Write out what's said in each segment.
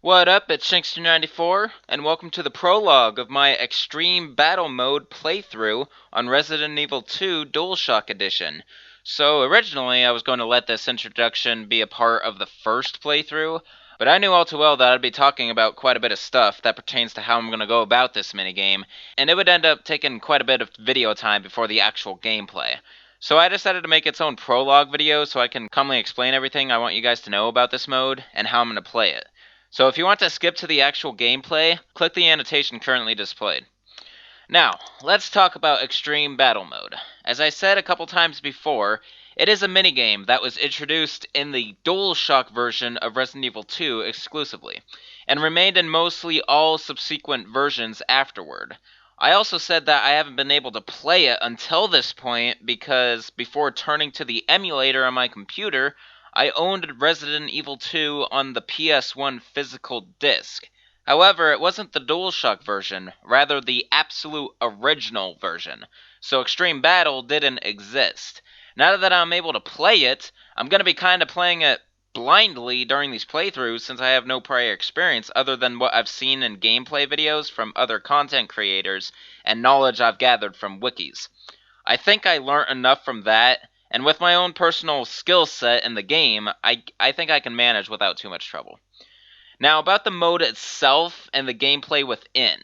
What up, it's Shankster94, and welcome to the prologue of my Extreme Battle Mode playthrough on Resident Evil 2 DualShock Edition. So originally I was going to let this introduction be a part of the first playthrough, but I knew all too well that I'd be talking about quite a bit of stuff that pertains to how I'm going to go about this minigame, and it would end up taking quite a bit of video time before the actual gameplay. So I decided to make its own prologue video so I can calmly explain everything I want you guys to know about this mode and how I'm going to play it. So if you want to skip to the actual gameplay, click the annotation currently displayed. Now, let's talk about Extreme Battle Mode. As I said a couple times before, it is a minigame that was introduced in the DualShock version of Resident Evil 2 exclusively, and remained in mostly all subsequent versions afterward. I also said that I haven't been able to play it until this point because before turning to the emulator on my computer, I owned Resident Evil 2 on the PS1 physical disc. However, it wasn't the DualShock version, rather the absolute original version, so Extreme Battle didn't exist. Now that I'm able to play it, I'm going to be kind of playing it blindly during these playthroughs since I have no prior experience other than what I've seen in gameplay videos from other content creators and knowledge I've gathered from wikis. I think I learned enough from that, and with my own personal skill set in the game, I think I can manage without too much trouble. Now, about the mode itself and the gameplay within.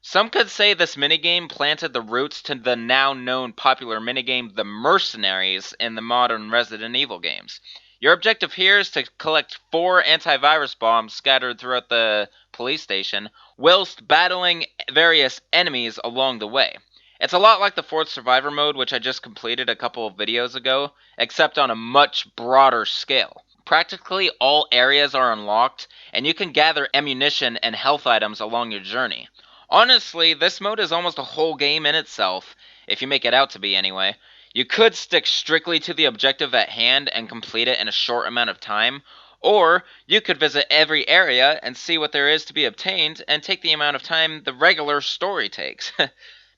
Some could say this minigame planted the roots to the now known popular minigame The Mercenaries in the modern Resident Evil games. Your objective here is to collect 4 antivirus bombs scattered throughout the police station, whilst battling various enemies along the way. It's a lot like the 4th Survivor mode, which I just completed a couple of videos ago, except on a much broader scale. Practically all areas are unlocked, and you can gather ammunition and health items along your journey. Honestly, this mode is almost a whole game in itself, if you make it out to be anyway. You could stick strictly to the objective at hand and complete it in a short amount of time, or you could visit every area and see what there is to be obtained and take the amount of time the regular story takes.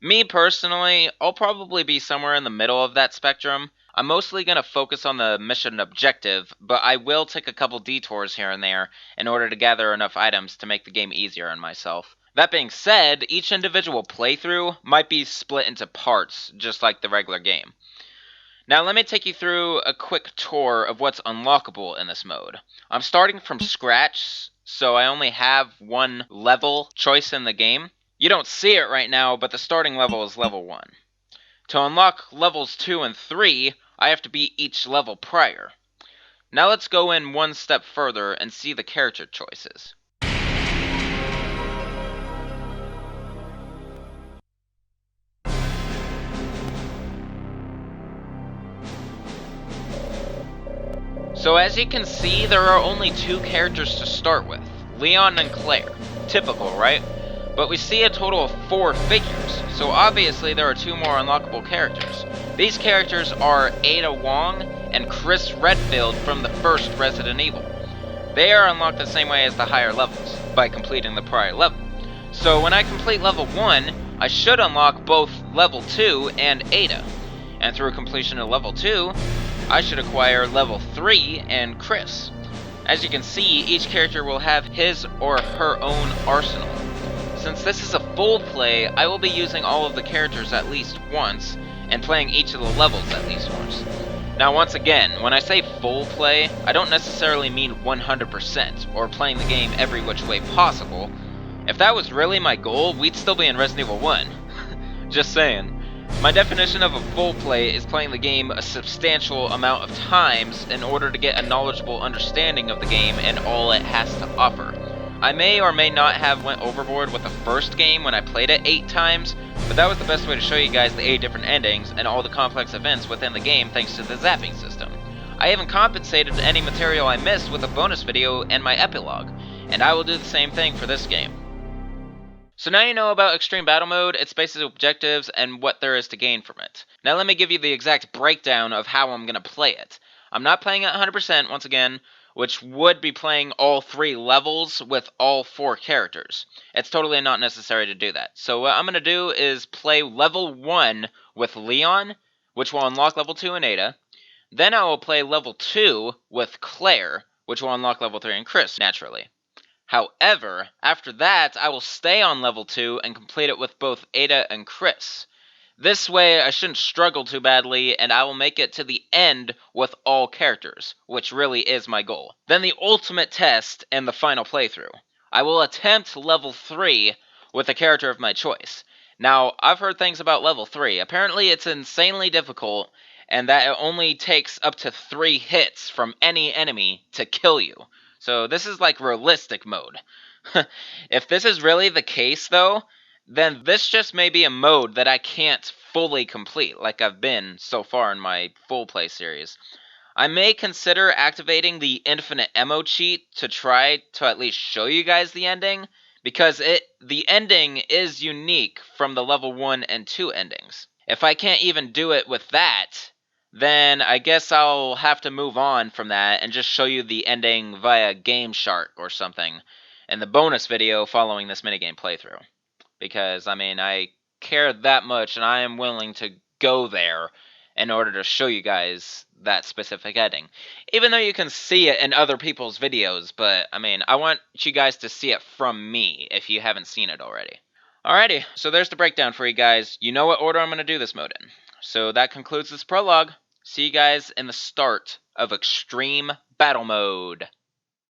Me personally, I'll probably be somewhere in the middle of that spectrum. I'm mostly going to focus on the mission objective, but I will take a couple detours here and there in order to gather enough items to make the game easier on myself. That being said, each individual playthrough might be split into parts, just like the regular game. Now let me take you through a quick tour of what's unlockable in this mode. I'm starting from scratch, so I only have one level choice in the game. You don't see it right now, but the starting level is level 1. To unlock levels 2 and 3, I have to beat each level prior. Now let's go in one step further and see the character choices. So as you can see, there are only 2 characters to start with, Leon and Claire. Typical, right? But we see a total of 4 figures, so obviously there are 2 more unlockable characters. These characters are Ada Wong and Chris Redfield from the first Resident Evil. They are unlocked the same way as the higher levels, by completing the prior level. So when I complete level 1, I should unlock both level 2 and Ada. And through completion of level 2, I should acquire level 3 and Chris. As you can see, each character will have his or her own arsenal. Since this is a full play, I will be using all of the characters at least once, and playing each of the levels at least once. Now once again, when I say full play, I don't necessarily mean 100%, or playing the game every which way possible. If that was really my goal, we'd still be in Resident Evil 1. Just saying. My definition of a full play is playing the game a substantial amount of times in order to get a knowledgeable understanding of the game and all it has to offer. I may or may not have went overboard with the first game when I played it 8 times, but that was the best way to show you guys the 8 different endings and all the complex events within the game thanks to the zapping system. I even compensated any material I missed with a bonus video and my epilogue, and I will do the same thing for this game. So now you know about Extreme Battle Mode, its basic objectives, and what there is to gain from it. Now let me give you the exact breakdown of how I'm going to play it. I'm not playing it 100% once again, which would be playing all 3 levels with all 4 characters. It's totally not necessary to do that. So what I'm going to do is play level 1 with Leon, which will unlock level 2 in Ada. Then I will play level 2 with Claire, which will unlock level 3 in Chris, naturally. However, after that, I will stay on level 2 and complete it with both Ada and Chris. This way, I shouldn't struggle too badly, and I will make it to the end with all characters, which really is my goal. Then the ultimate test and the final playthrough. I will attempt level 3 with a character of my choice. Now, I've heard things about level 3. Apparently, it's insanely difficult, and that it only takes up to 3 hits from any enemy to kill you. So this is like realistic mode. If this is really the case, though, then this just may be a mode that I can't fully complete, like I've been so far in my full play series. I may consider activating the infinite ammo cheat to try to at least show you guys the ending, because the ending is unique from the level 1 and 2 endings. If I can't even do it with that, then I guess I'll have to move on from that and just show you the ending via Game Shark or something in the bonus video following this minigame playthrough. Because, I mean, I care that much and I am willing to go there in order to show you guys that specific ending. Even though you can see it in other people's videos, but, I mean, I want you guys to see it from me if you haven't seen it already. Alrighty, so there's the breakdown for you guys. You know what order I'm going to do this mode in. So that concludes this prologue. See you guys in the start of Extreme Battle Mode.